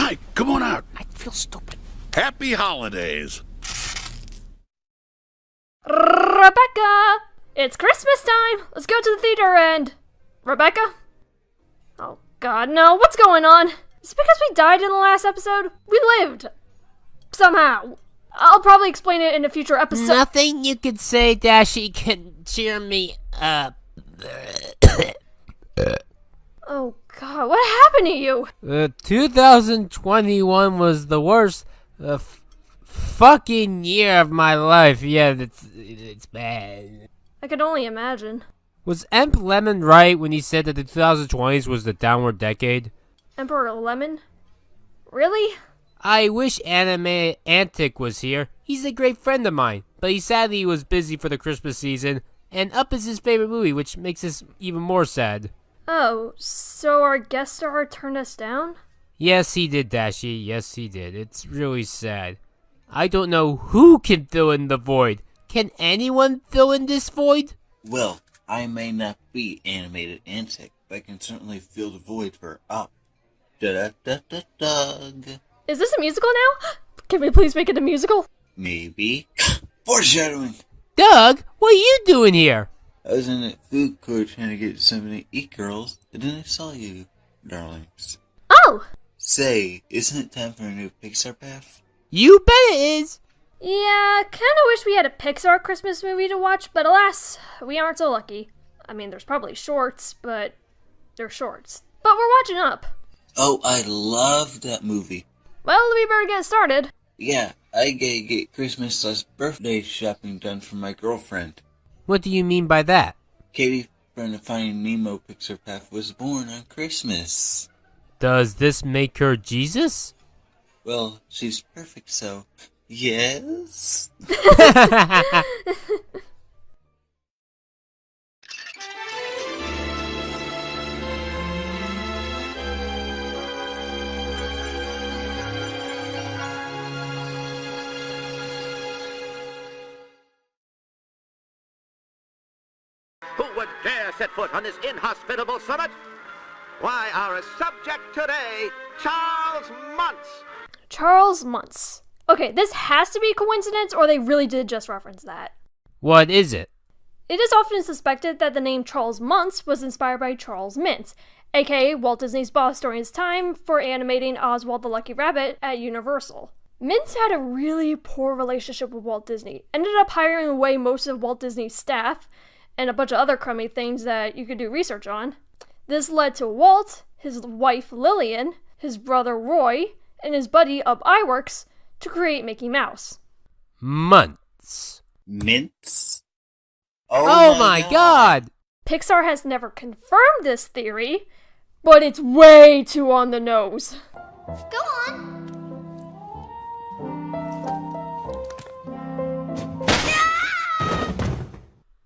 Hi, come on out. I feel stupid. Happy holidays. Rebecca! It's Christmas time! Let's go to the theater and... Rebecca? Oh god, no. What's going on? Is it because we died in the last episode? We lived. Somehow. I'll probably explain it in a future episode. Nothing you could say, Dashi, can cheer me up. Oh god, what happened to you? 2021 was the worst fucking year of my life. Yeah, it's bad. I could only imagine. Was Emp Lemon right when he said that the 2020s was the downward decade? Emperor Lemon? Really? I wish Anime Antic was here. He's a great friend of mine, but he sadly was busy for the Christmas season, and Up is his favorite movie, which makes this even more sad. Oh, so our guest star turned us down? Yes, he did, Dashi. Yes, he did. It's really sad. I don't know who can fill in the void. Can anyone fill in this void? Well, I may not be animated antic, but I can certainly fill the void for Up. Doug. Is this a musical now? Can we please make it a musical? Maybe. Foreshadowing. Doug, what are you doing here? I was in a food court trying to get something to eat, girls, and then I saw you, darlings. Oh! Say, isn't it time for a new Pixar path? You bet it is. Yeah, kinda wish we had a Pixar Christmas movie to watch, but alas, we aren't so lucky. I mean, there's probably shorts, but they're shorts. But we're watching Up. Oh, I love that movie. Well, we better get started. Yeah, I get Christmas/birthday shopping done for my girlfriend. What do you mean by that? Katie from the Finding Nemo Pixar path was born on Christmas. Does this make her Jesus? Well, she's perfect, so... Yes? Who would dare set foot on this inhospitable summit? Why, our subject today, Charles Muntz. Charles Muntz. Okay, this has to be a coincidence, or they really did just reference that. What is it? It is often suspected that the name Charles Muntz was inspired by Charles Mintz, aka Walt Disney's boss during his time for animating Oswald the Lucky Rabbit at Universal. Mintz had a really poor relationship with Walt Disney, ended up hiring away most of Walt Disney's staff, and a bunch of other crummy things that you could do research on. This led to Walt, his wife Lillian, his brother Roy, and his buddy Ub Iwerks to create Mickey Mouse. Months. Mints? Oh my god! Pixar has never confirmed this theory, but it's way too on the nose. Go on.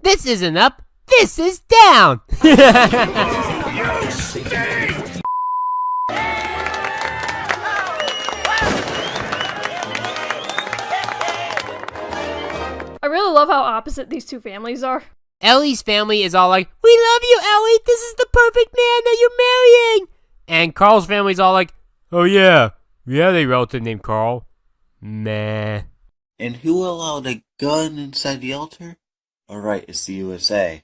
This isn't up, this is down! I really love how opposite these two families are. Ellie's family is all like, "We love you, Ellie! This is the perfect man that you're marrying!" And Carl's family's all like, "Oh yeah, we had a relative named Carl. Meh." And who allowed a gun inside the altar? Alright, it's the USA.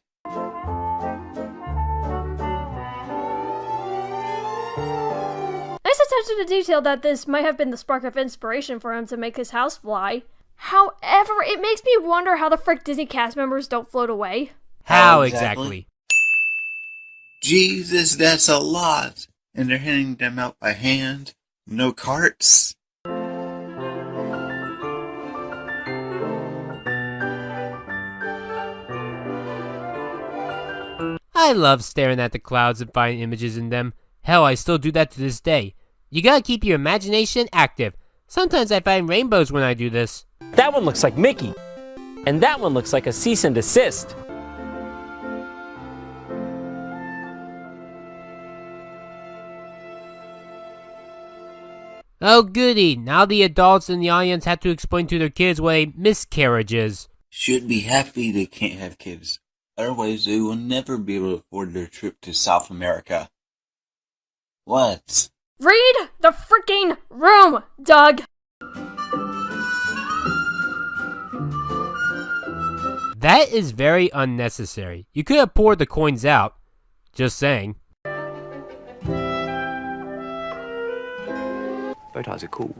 Nice attention to detail that this might have been the spark of inspiration for him to make his house fly. However, it makes me wonder how the frick Disney cast members don't float away. How exactly? Jesus, that's a lot. And they're handing them out by hand. No carts. I love staring at the clouds and finding images in them. Hell, I still do that to this day. You gotta keep your imagination active. Sometimes I find rainbows when I do this. That one looks like Mickey. And that one looks like a cease and desist. Oh goody, now the adults in the audience have to explain to their kids what a miscarriage is. Should be happy they can't have kids. Otherwise they will never be able to afford their trip to South America. What? Read the freaking room, Doug! That is very unnecessary. You could have poured the coins out. Just saying. Bow ties are cool.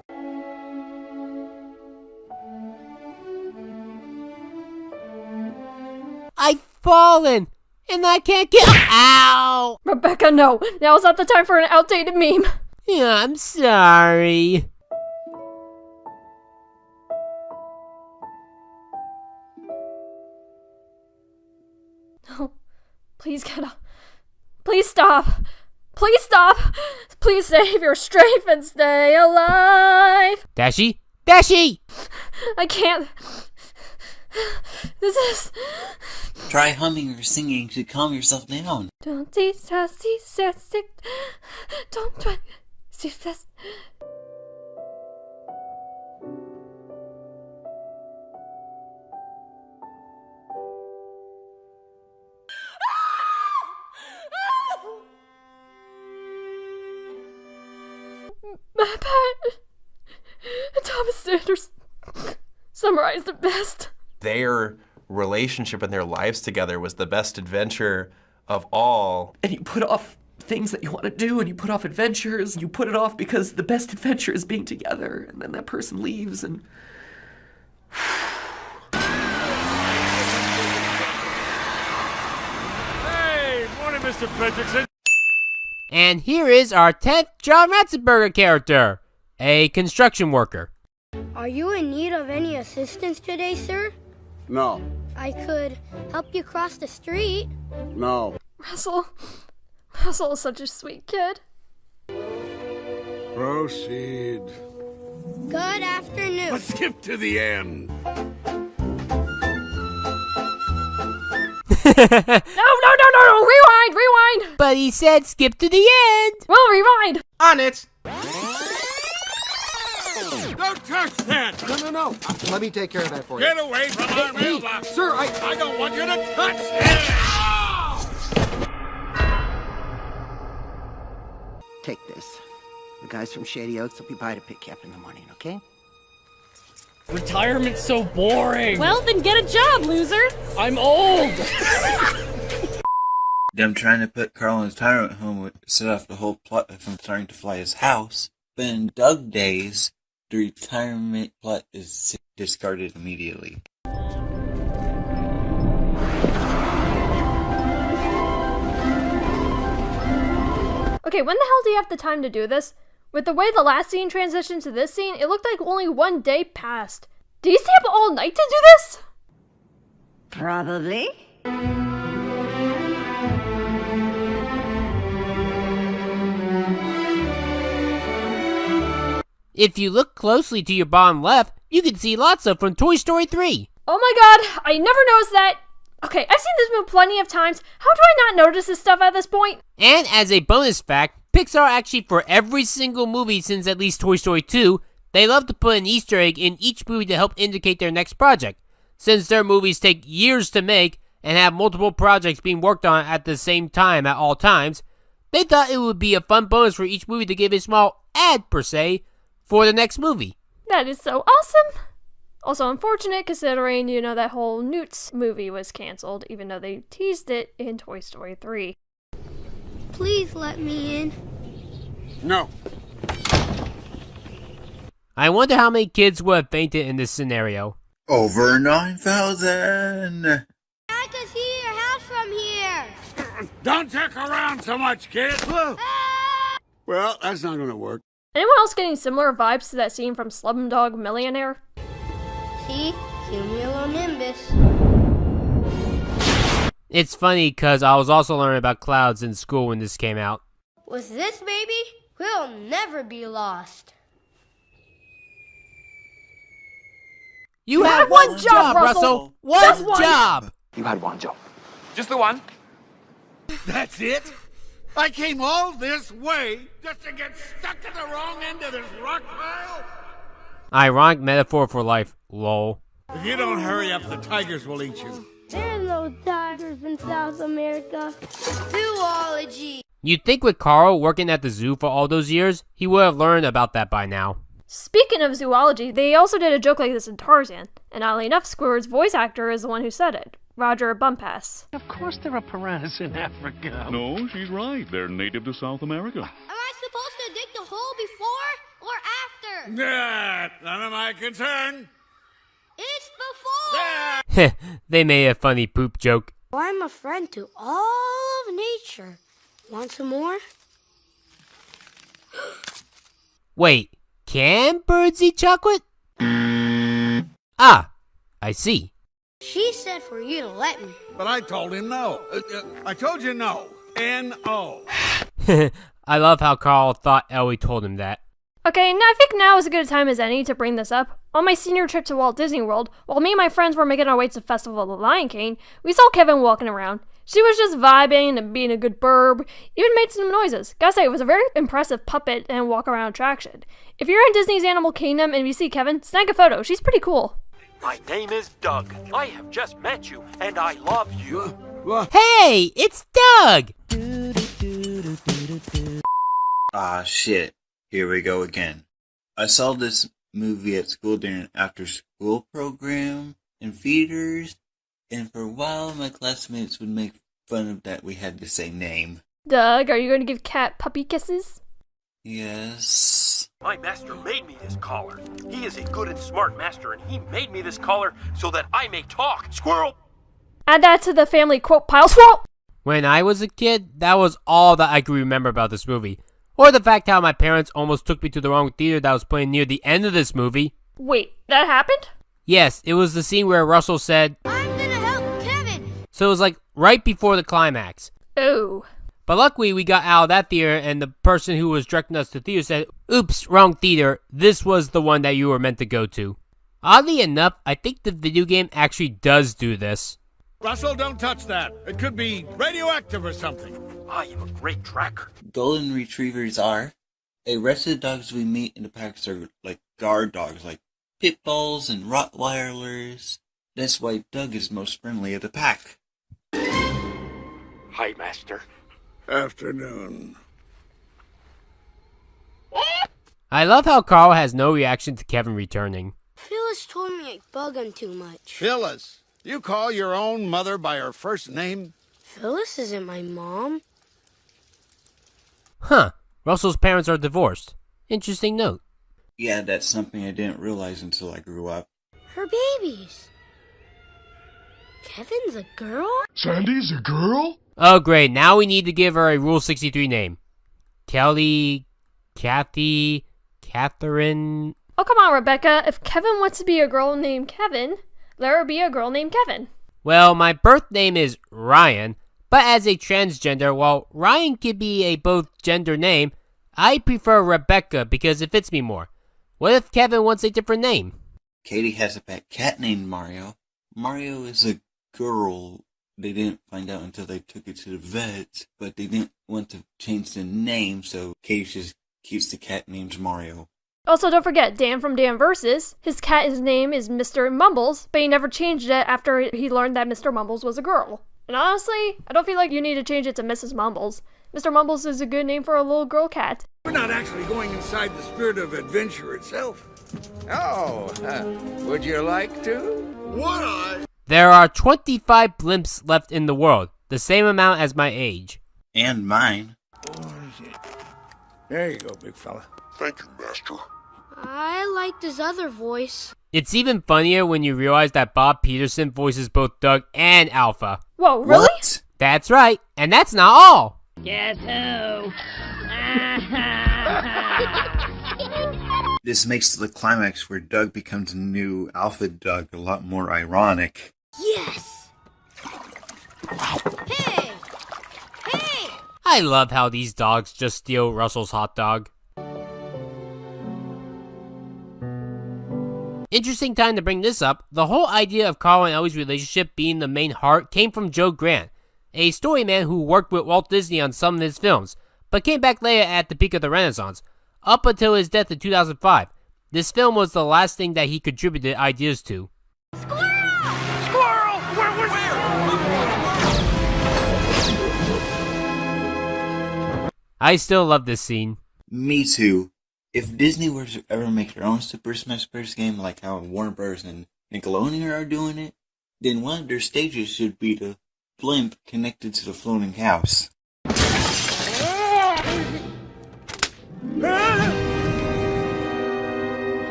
I've fallen! And I can't get— Ow! Rebecca, no! Now's not the time for an outdated meme! Yeah, I'm sorry. No. Please get up. Please stop. Please stop. Please save your strength and stay alive. Dashi? Dashi! I can't. This is... Try humming or singing to calm yourself down. Don't try. My part. Thomas Sanders summarized it best. Their relationship and their lives together was the best adventure of all. And you put off things that you want to do, and you put off adventures. You put it off because the best adventure is being together, and then that person leaves, and... Hey, morning, Mr. Fredrickson. And here is our 10th John Ratzenberger character, a construction worker. Are you in need of any assistance today, sir? No. I could help you cross the street. No. Russell is such a sweet kid. Proceed. Good afternoon. Let's skip to the end. No, rewind! But he said skip to the end. Well, rewind! On it. Don't touch that! No. Let me take care of that for you. Get away from our mailbox. Sir, I don't want you to touch it. Take this. The guys from Shady Oaks will be by to pick you up in the morning, okay? Retirement's so boring. Well, then get a job, loser! I'm old. Them trying to put Carl in his retirement home would set off the whole plot from starting to fly his house. But in Doug days, the retirement plot is discarded immediately. Okay, when the hell do you have the time to do this? With the way the last scene transitioned to this scene, it looked like only one day passed. Did you stay up all night to do this? Probably. If you look closely to your bottom left, you can see Lotso from Toy Story 3. Oh my god, I never noticed that. Okay, I've seen this movie plenty of times. How do I not notice this stuff at this point? And as a bonus fact, Pixar actually for every single movie since at least Toy Story 2, they love to put an Easter egg in each movie to help indicate their next project. Since their movies take years to make and have multiple projects being worked on at the same time at all times, they thought it would be a fun bonus for each movie to give a small ad, per se, for the next movie. That is so awesome. Also unfortunate considering, that whole Newt's movie was canceled, even though they teased it in Toy Story 3. Please let me in. No. I wonder how many kids would have fainted in this scenario. Over 9,000! I can see your house from here. Don't check around so much, kid. Well, that's not gonna work. Anyone else getting similar vibes to that scene from Slumdog Millionaire? See? Cumulonimbus. It's funny because I was also learning about clouds in school when this came out. With this baby, we'll never be lost. You had one job, Russell! One job! You had one job. Just the one? That's it? I came all this way just to get stuck at the wrong end of this rock pile? Ironic metaphor for life, lol. If you don't hurry up, the tigers will eat you. There are no tigers in South America. Zoology. You'd think with Carl working at the zoo for all those years, he would have learned about that by now. Speaking of zoology, they also did a joke like this in Tarzan, and oddly enough, Squidward's voice actor is the one who said it, Roger Bumpass. Of course there are piranhas in Africa. No, she's right. They're native to South America. Am I supposed to dig the hole before or after? None of my concern. It's before! They made a funny poop joke. I'm a friend to all of nature. Want some more? Wait, can birds eat chocolate? Ah, I see. She said for you to let me. But I told him no. I told you no. N-O. I love how Carl thought Ellie told him that. Okay, now I think now is as good a time as any to bring this up. On my senior trip to Walt Disney World, while me and my friends were making our way to the Festival of the Lion King, we saw Kevin walking around. She was just vibing and being a good burb, even made some noises. Gotta say, it was a very impressive puppet and walk-around attraction. If you're in Disney's Animal Kingdom and you see Kevin, snag a photo. She's pretty cool. My name is Doug. I have just met you, and I love you. Hey, it's Doug! Ah, shit. Here we go again. I saw this movie at school during an after-school program in theaters, and for a while my classmates would make fun of that we had the same name. Doug, are you going to give Cat puppy kisses? Yes. My master made me this collar. He is a good and smart master, and he made me this collar so that I may talk. Squirrel! Add that to the family quote pile. Squirrel! When I was a kid, that was all that I could remember about this movie. Or the fact how my parents almost took me to the wrong theater that was playing near the end of this movie. Wait, that happened? Yes, it was the scene where Russell said, I'm gonna help Kevin! So it was like right before the climax. Oh. But luckily we got out of that theater and the person who was directing us to the theater said, oops, wrong theater, this was the one that you were meant to go to. Oddly enough, I think the video game actually does do this. Russell, don't touch that. It could be radioactive or something. I am a great tracker. Golden retrievers are. The rest of the dogs we meet in the packs are like guard dogs, like pit bulls and Rottweilers. That's why Doug is most friendly of the pack. Hi, Master. Afternoon. I love how Carl has no reaction to Kevin returning. Phyllis told me I bug him too much. Phyllis, you call your own mother by her first name? Phyllis isn't my mom. Huh, Russell's parents are divorced. Interesting note. Yeah, that's something I didn't realize until I grew up. Her babies. Kevin's a girl? Sandy's a girl? Oh great, now we need to give her a Rule 63 name. Kelly, Kathy, Catherine... Oh, come on, Rebecca. If Kevin wants to be a girl named Kevin, let her be a girl named Kevin. Well, my birth name is Ryan, but as a transgender, while Ryan could be a both gender name, I prefer Rebecca because it fits me more. What if Kevin wants a different name? Katie has a pet cat named Mario. Mario is a girl. They didn't find out until they took it to the vet, but they didn't want to change the name, so Katie just keeps the cat named Mario. Also, don't forget, Dan from Dan Versus. His cat's name is Mr. Mumbles, but he never changed it after he learned that Mr. Mumbles was a girl. And honestly, I don't feel like you need to change it to Mrs. Mumbles. Mr. Mumbles is a good name for a little girl cat. We're not actually going inside the spirit of adventure itself. Oh, would you like to? Would I? There are 25 blimps left in the world, the same amount as my age. And mine. There you go, big fella. Thank you, Master. I liked his other voice. It's even funnier when you realize that Bob Peterson voices both Doug and Alpha. Whoa, really? What? That's right, and that's not all. Guess who? This makes the climax where Doug becomes a new Alpha Doug a lot more ironic. Yes! Hey! Hey! I love how these dogs just steal Russell's hot dog. Interesting time to bring this up. The whole idea of Carl and Ellie's relationship being the main heart came from Joe Grant, a story man who worked with Walt Disney on some of his films, but came back later at the peak of the Renaissance, up until his death in 2005. This film was the last thing that he contributed ideas to. Squirrel! Squirrel! Where? I still love this scene. Me too. If Disney were to ever make their own Super Smash Bros. Game like how Warner Bros. And Nickelodeon are doing it, then one of their stages should be the blimp connected to the floating house.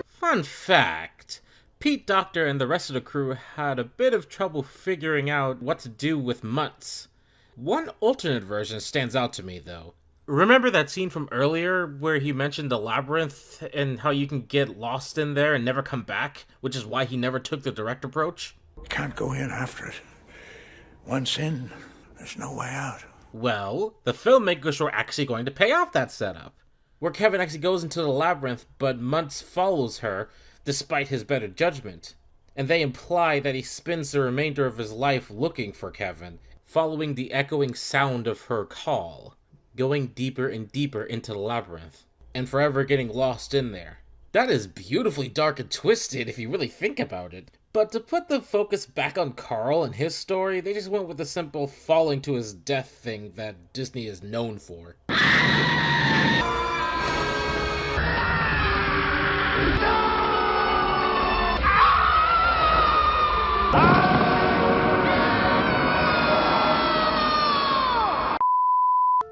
Fun fact, Pete Docter and the rest of the crew had a bit of trouble figuring out what to do with Mutts. One alternate version stands out to me, though. Remember that scene from earlier where he mentioned the labyrinth and how you can get lost in there and never come back, which is why he never took the direct approach? Can't go in after it. Once in, there's no way out. Well, the filmmakers were actually going to pay off that setup, where Kevin actually goes into the labyrinth, but Muntz follows her, despite his better judgment. And they imply that he spends the remainder of his life looking for Kevin, following the echoing sound of her call, going deeper and deeper into the labyrinth, and forever getting lost in there. That is beautifully dark and twisted if you really think about it. But to put the focus back on Carl and his story, they just went with the simple falling to his death thing that Disney is known for.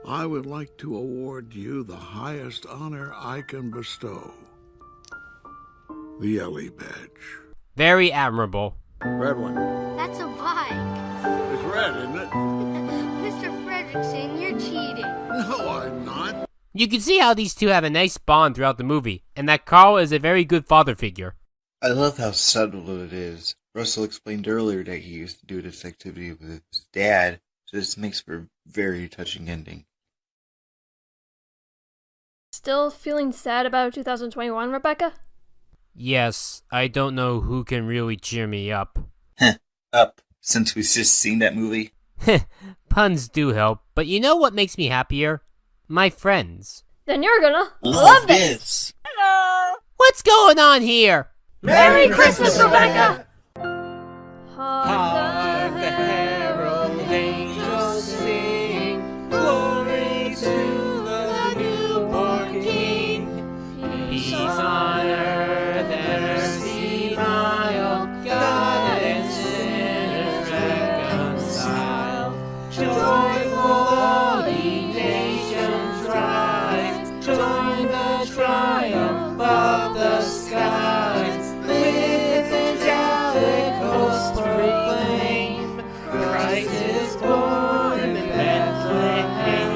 I would like to award you the highest honor I can bestow. The Ellie Badge. Very admirable. Red one. That's a bike. It's red, isn't it? Mr. Fredrickson, you're cheating. No, I'm not. You can see how these two have a nice bond throughout the movie, and that Carl is a very good father figure. I love how subtle it is. Russell explained earlier that he used to do this activity with his dad, so this makes for a very touching ending. Still feeling sad about 2021, Rebecca? Yes, I don't know who can really cheer me up. Up, since we've just seen that movie. Puns do help, but you know what makes me happier? My friends. Then you're gonna Love this! Hello! What's going on here? Merry Christmas, Rebecca! Hark the herald angels sing, glory to the newborn King. Peace on earth and mercy mild, God and sinners reconciled. Joyful all ye nations rise, join the triumph of the skies. With angelic hosts proclaim, Christ is born in Bethlehem.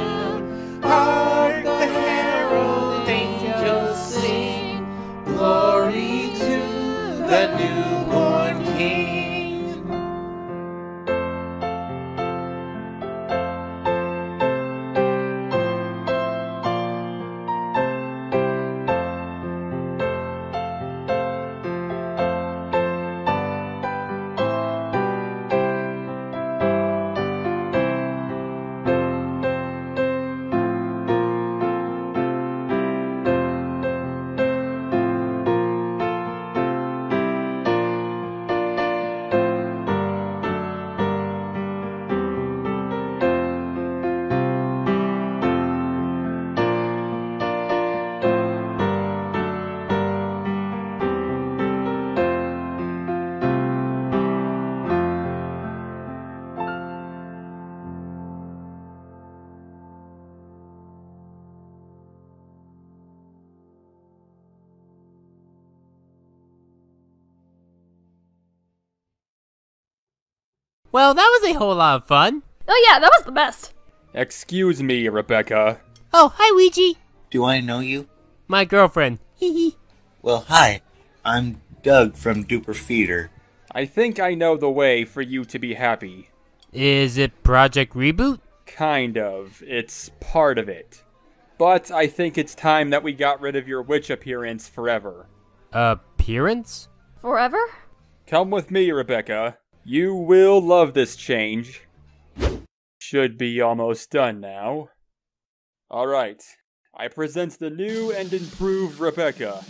Hark the herald angels sing, glory to the newborn King. Well, that was a whole lot of fun. Oh yeah, that was the best. Excuse me, Rebecca. Oh, hi, Ouija. Do I know you? My girlfriend. Hee hee. Well, hi. I'm Doug from Duper Feeder. I think I know the way for you to be happy. Is it Project Reboot? Kind of. It's part of it. But I think it's time that we got rid of your witch appearance forever. Appearance? Forever? Come with me, Rebecca. You will love this change. Should be almost done now. Alright, I present the new and improved Rebecca.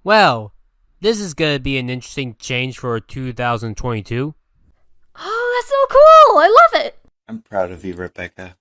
Well, this is gonna be an interesting change for 2022. Oh, that's so cool! I love it! I'm proud of you, Rebecca.